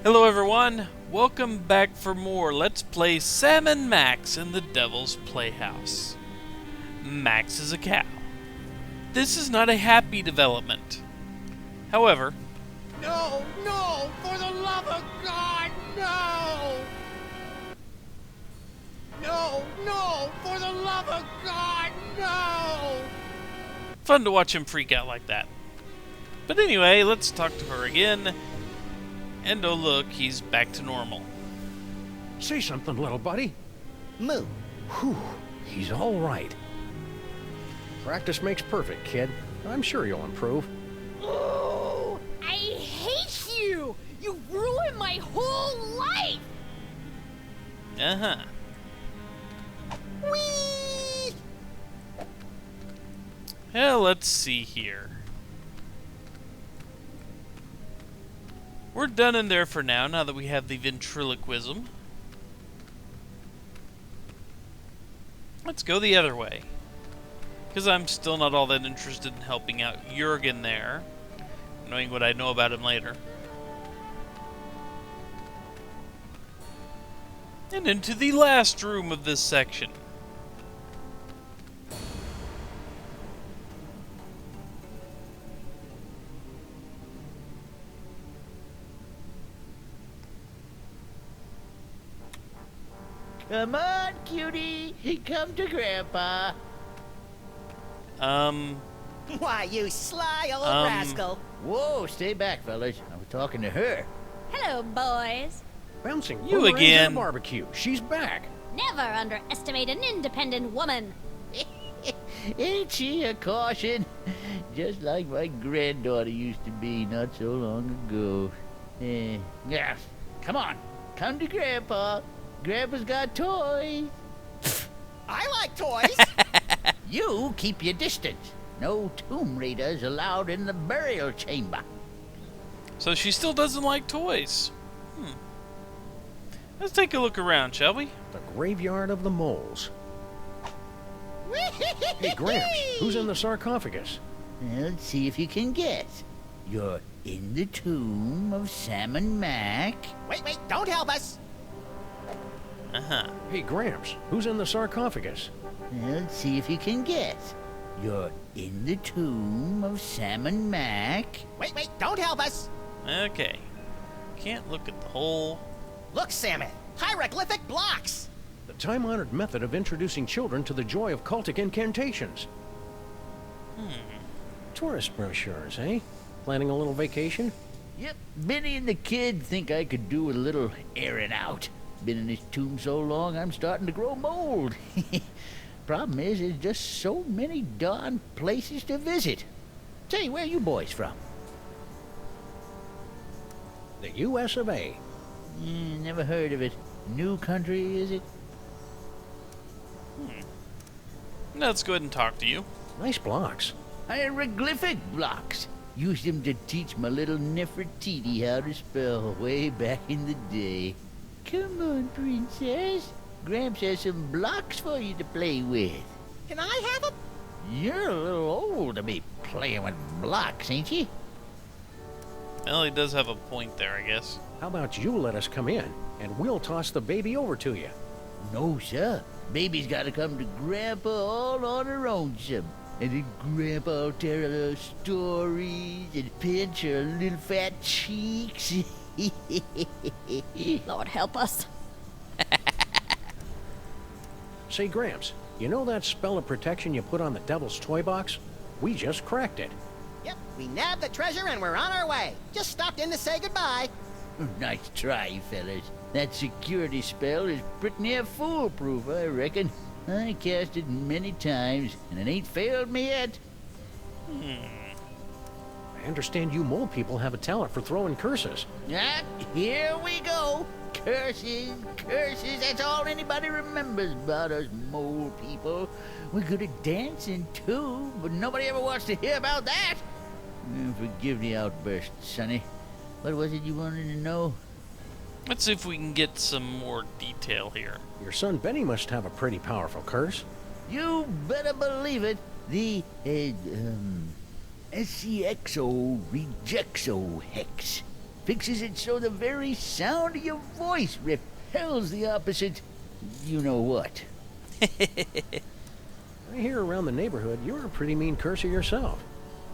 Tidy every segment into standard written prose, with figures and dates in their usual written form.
Hello everyone, welcome back for more Let's Play Sam and Max in the Devil's Playhouse. Max is a cow. This is not a happy development. However, No, no, for the love of God, no! No, no, for the love of God, no! fun to watch him freak out like that. But anyway, let's talk to her again. And oh look, he's back to normal. Say something, little buddy. Moo. Whew, he's all right. Practice makes perfect, kid. I'm sure you'll improve. Oh, I hate you! You ruined my whole life! Uh-huh. Whee! Well, let's see here. We're done in there for now that we have the ventriloquism. Let's go the other way. Because I'm still not all that interested in helping out Jurgen there, knowing what I know about him later. And into the last room of this section. Come on, cutie, come to Grandpa. Why, you sly old rascal. Whoa, stay back, fellas. I was talking to her. Hello, boys. Bouncing You boomerangs again. at a barbecue. She's back. Never underestimate an independent woman. Ain't she a caution? Just like my granddaughter used to be not so long ago. Yeah, come on, come to Grandpa. Grandpa's got toys. I like toys. You keep your distance. No tomb raiders allowed in the burial chamber. So she still doesn't like toys. Let's take a look around, shall we? The graveyard of the moles. Hey, Gramps, who's in the sarcophagus? Let's see if you can guess. You're in the tomb of Sam and Mac. Wait, don't help us. Uh-huh. Hey, Gramps, who's in the sarcophagus? Let's see if you can guess. You're in the tomb of Sam and Mac. Wait, don't help us. Okay. Can't look at the whole... Look, Salmon. Hieroglyphic blocks. The time-honored method of introducing children to the joy of cultic incantations. Tourist brochures, eh? Planning a little vacation? Yep, Benny and the kid think I could do a little airing out. Been in this tomb so long, I'm starting to grow mold. Problem is, there's just so many darn places to visit. Say, where you boys from? The U.S. of A. Never heard of it. New country, is it? Let's go ahead and talk to you. Nice blocks. Hieroglyphic blocks. Used them to teach my little Nefertiti how to spell way back in the day. Come on, princess. Gramps has some blocks for you to play with. Can I have a... You're a little old to be playing with blocks, ain't you? Well, he does have a point there, I guess. How about you let us come in, and we'll toss the baby over to you? No, sir. Baby's got to come to Grandpa all on her own, some. And then Grandpa will tell her little stories and pinch her little fat cheeks. Lord help us. Say, Gramps, you know that spell of protection you put on the devil's toy box? We just cracked it. Yep, we nabbed the treasure and we're on our way. Just stopped in to say goodbye. Nice try, fellas. That security spell is pretty near foolproof, I reckon. I cast it many times, and it ain't failed me yet. I understand you mole people have a talent for throwing curses. Ah, here we go. Curses, curses, that's all anybody remembers about us mole people. We're good at dancing, too, but nobody ever wants to hear about that. Forgive the outburst, Sonny. What was it you wanted to know? Let's see if we can get some more detail here. Your son Benny must have a pretty powerful curse. You better believe it. The, SCXO Rejexo Hex. Fixes it so the very sound of your voice repels the opposite you-know-what. I hear around the neighborhood you're a pretty mean cursor yourself.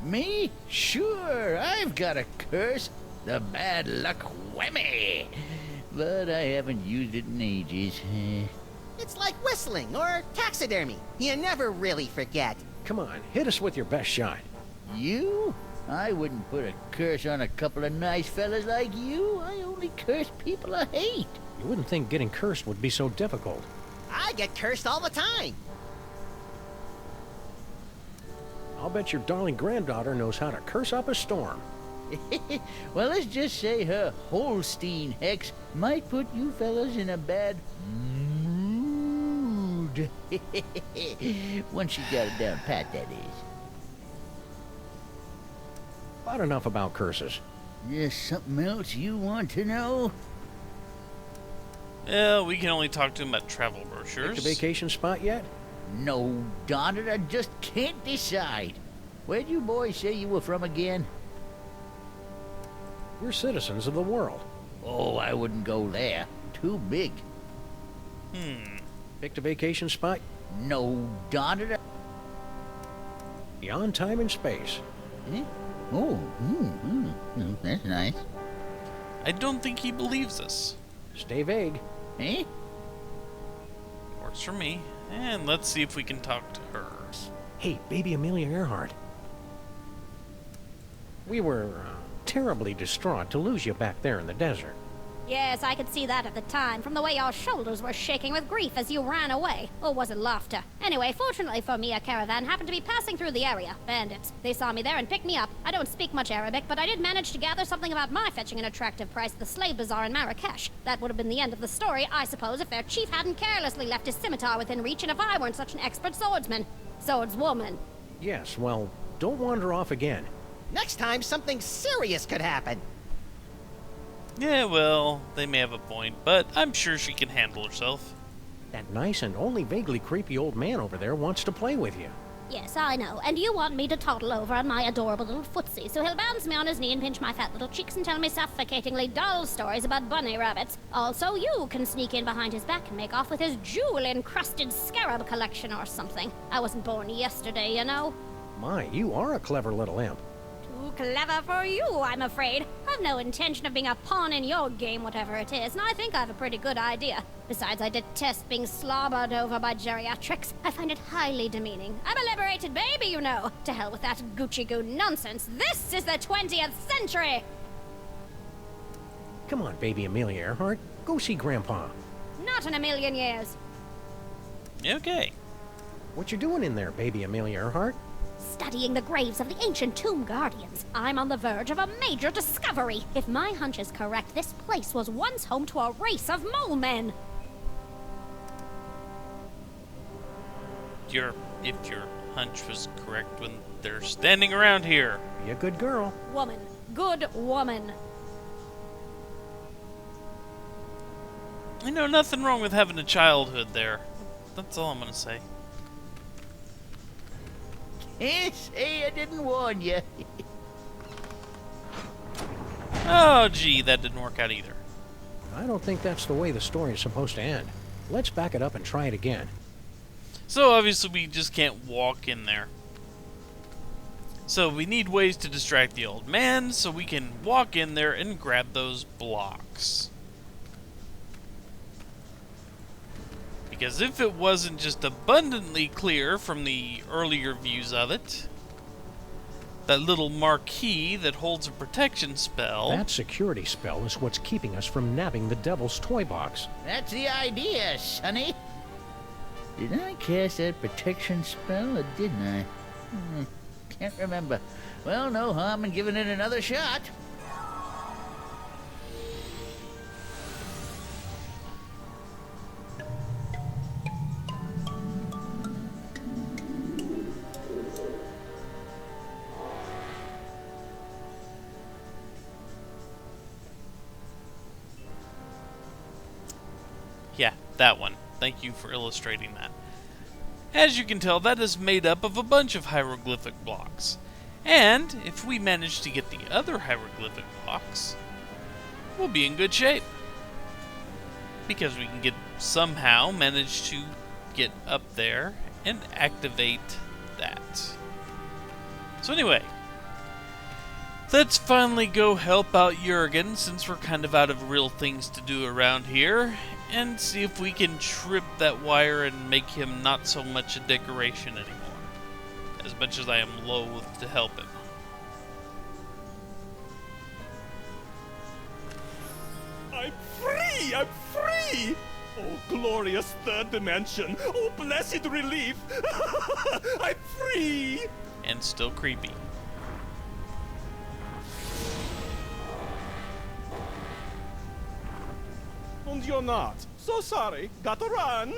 Me? Sure, I've got a curse. The bad luck whammy. But I haven't used it in ages. It's like whistling or taxidermy. You never really forget. Come on, hit us with your best shot. You? I wouldn't put a curse on a couple of nice fellas like you. I only curse people I hate. You wouldn't think getting cursed would be so difficult. I get cursed all the time. I'll bet your darling granddaughter knows how to curse up a storm. Well, let's just say her Holstein hex might put you fellas in a bad mood. Once you got it down pat, that is. About enough about curses. There's something else you want to know? We can only talk to him about travel brochures. Picked a vacation spot yet? No, darn it, I just can't decide. Where'd you boys say you were from again? We're citizens of the world. Oh, I wouldn't go there. Too big. Picked a vacation spot? No, darn it. Beyond time and space. Eh? Oh, that's nice. I don't think he believes us. Stay vague. Eh? Works for me. And let's see if we can talk to her. Hey, baby Amelia Earhart. We were terribly distraught to lose you back there in the desert. Yes, I could see that at the time, from the way your shoulders were shaking with grief as you ran away. Or was it laughter? Anyway, fortunately for me, a caravan happened to be passing through the area. Bandits. They saw me there and picked me up. I don't speak much Arabic, but I did manage to gather something about my fetching an attractive price at the slave bazaar in Marrakesh. That would have been the end of the story, I suppose, if their chief hadn't carelessly left his scimitar within reach and if I weren't such an expert swordsman. Swordswoman. Yes, well, don't wander off again. Next time, something serious could happen. Yeah, well, they may have a point, but I'm sure she can handle herself. That nice and only vaguely creepy old man over there wants to play with you. Yes, I know. And you want me to toddle over on my adorable little footsie, so he'll bounce me on his knee and pinch my fat little cheeks and tell me suffocatingly dull stories about bunny rabbits. Also, you can sneak in behind his back and make off with his jewel-encrusted scarab collection or something. I wasn't born yesterday, you know. My, you are a clever little imp. Too clever for you, I'm afraid. I've no intention of being a pawn in your game, whatever it is, and I think I've a pretty good idea. Besides, I detest being slobbered over by geriatrics. I find it highly demeaning. I'm a liberated baby, you know. To hell with that Gucci-goo nonsense. This is the 20th century! Come on, baby Amelia Earhart. Go see Grandpa. Not in a million years. Okay. What you doing in there, baby Amelia Earhart? Studying the graves of the ancient tomb guardians. I'm on the verge of a major discovery. If my hunch is correct, this place was once home to a race of mole men. If your hunch was correct when they're standing around here. Be a good girl. Woman. Good woman. You know, nothing wrong with having a childhood there. That's all I'm gonna say. Can't say I didn't warn you. Oh, gee, that didn't work out either. I don't think that's the way the story is supposed to end. Let's back it up and try it again. So obviously we just can't walk in there. So we need ways to distract the old man so we can walk in there and grab those blocks. Because if it wasn't just abundantly clear from the earlier views of it, that little marquee that holds a protection spell... That security spell is what's keeping us from nabbing the devil's toy box. That's the idea, Sonny. Did I cast that protection spell, or didn't I? Can't remember. Well, no harm in giving it another shot. Yeah, that one. Thank you for illustrating that. As you can tell, that is made up of a bunch of hieroglyphic blocks. And if we manage to get the other hieroglyphic blocks, we'll be in good shape. Because we can somehow manage to get up there and activate that. So anyway, let's finally go help out Jurgen, since we're kind of out of real things to do around here, and see if we can trip that wire and make him not so much a decoration anymore, as much as I am loath to help him. I'm free! I'm free! Oh, glorious third dimension! Oh, blessed relief! I'm free! And still creepy. And you're not. So sorry. Gotta run.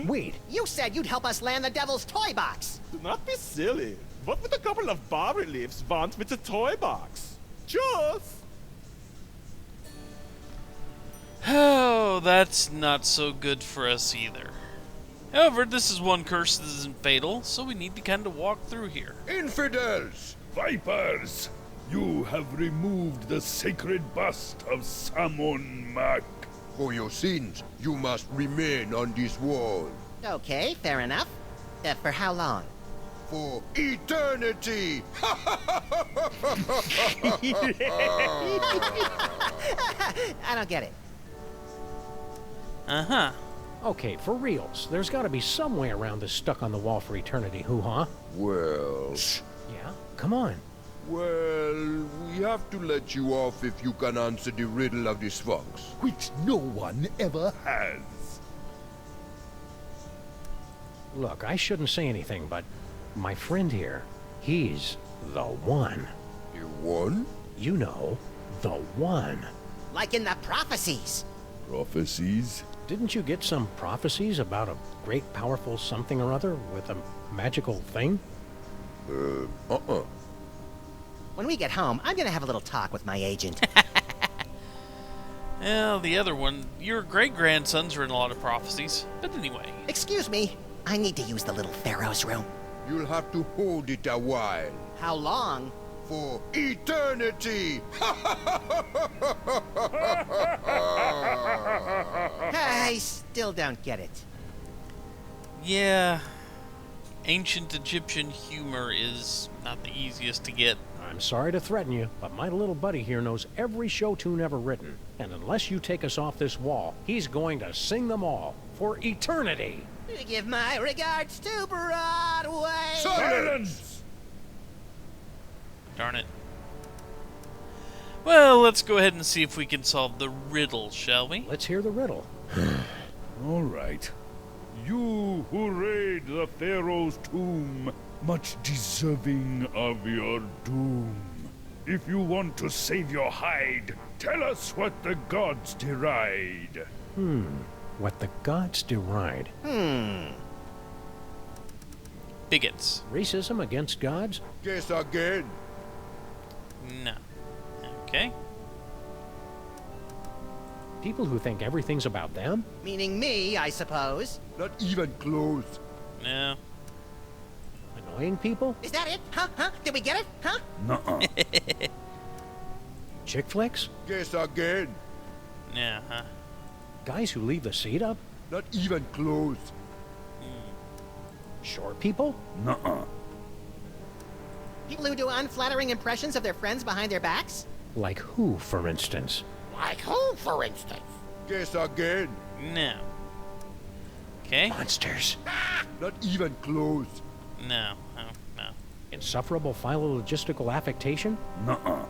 Wait, You said you'd help us land the devil's toy box. Do not be silly. What would a couple of bas-reliefs want with a toy box? Just... Oh, that's not so good for us either. However, this is one curse that isn't fatal, so we need to kind of walk through here. Infidels! Vipers! You have removed the sacred bust of Samon Mac. For your sins, you must remain on this wall. Okay, fair enough. For how long? For eternity! I don't get it. Uh-huh. okay, for reals. There's got to be some way around this stuck on the wall for eternity, hoo-ha? Well... Yeah? Come on. Well, we have to let you off if you can answer the riddle of the Sphinx. Which no one ever has. Look, I shouldn't say anything, but my friend here, he's the one. The one? You know, the one. Like in the prophecies. Prophecies? Didn't you get some prophecies about a great powerful something or other with a magical thing? When we get home, I'm gonna have a little talk with my agent. Well, the other one, your great-grandsons are in a lot of prophecies. But anyway. Excuse me, I need to use the little pharaoh's room. You'll have to hold it a while. How long? For eternity! I still don't get it. Yeah, ancient Egyptian humor is not the easiest to get. I'm sorry to threaten you, but my little buddy here knows every show tune ever written. And unless you take us off this wall, he's going to sing them all for eternity. Give my regards to Broadway. Silence! Darn it. Well, let's go ahead and see if we can solve the riddle, shall we? Let's hear the riddle. All right. You who raid the Pharaoh's tomb, much deserving of your doom. If you want to save your hide, tell us what the gods deride. What the gods deride. Bigots. Racism against gods? Guess again. No. Okay. People who think everything's about them? Meaning me, I suppose. Not even close. No. Annoying people? Is that it? Huh? Huh? Did we get it? Huh? Nuh-uh. Chick flicks? Guess again. Yeah, huh? Guys who leave the seat up? Not even close. Short people? Nuh-uh. People who do unflattering impressions of their friends behind their backs? Like who, for instance? Like who, for instance? Guess again. No. Okay. Monsters. Not even close. No. Oh, no. Insufferable philologistical affectation? Nuh-uh.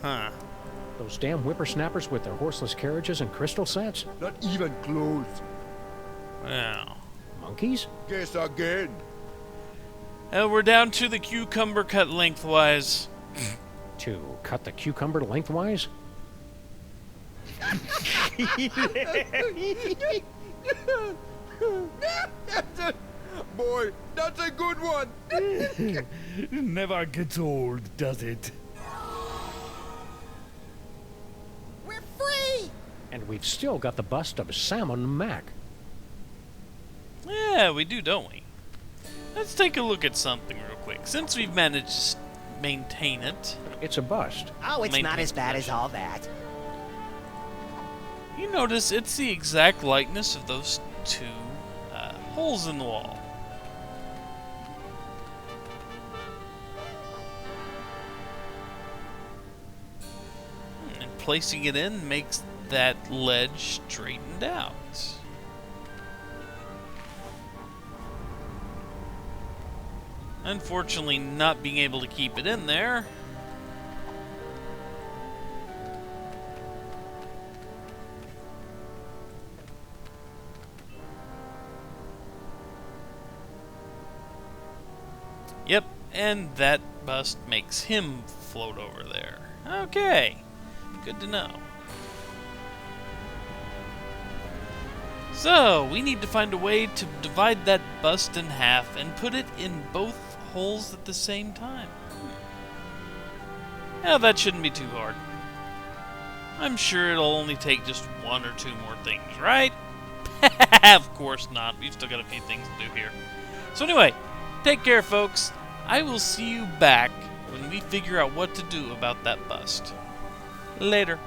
Huh. Those damn whippersnappers with their horseless carriages and crystal sets? Not even close. Wow. Monkeys? Guess again. We're down to the cucumber cut lengthwise. To cut the cucumber lengthwise? Boy, that's a good one. Never gets old, does it? We're free! And we've still got the bust of Salmon Mac. Yeah, we do, don't we? Let's take a look at something real quick. Since we've managed to maintain it. It's a bust. Oh, it's Main not as bad as position. all that. You notice it's the exact likeness of those two holes in the wall. And placing it in makes that ledge straightened out. Unfortunately, not being able to keep it in there. Yep, and that bust makes him float over there. Okay, good to know. So, we need to find a way to divide that bust in half and put it in both holes at the same time. Now, that shouldn't be too hard. I'm sure it'll only take just one or two more things, right? Of course not. We've still got a few things to do here. So anyway, take care, folks. I will see you back when we figure out what to do about that bust. Later.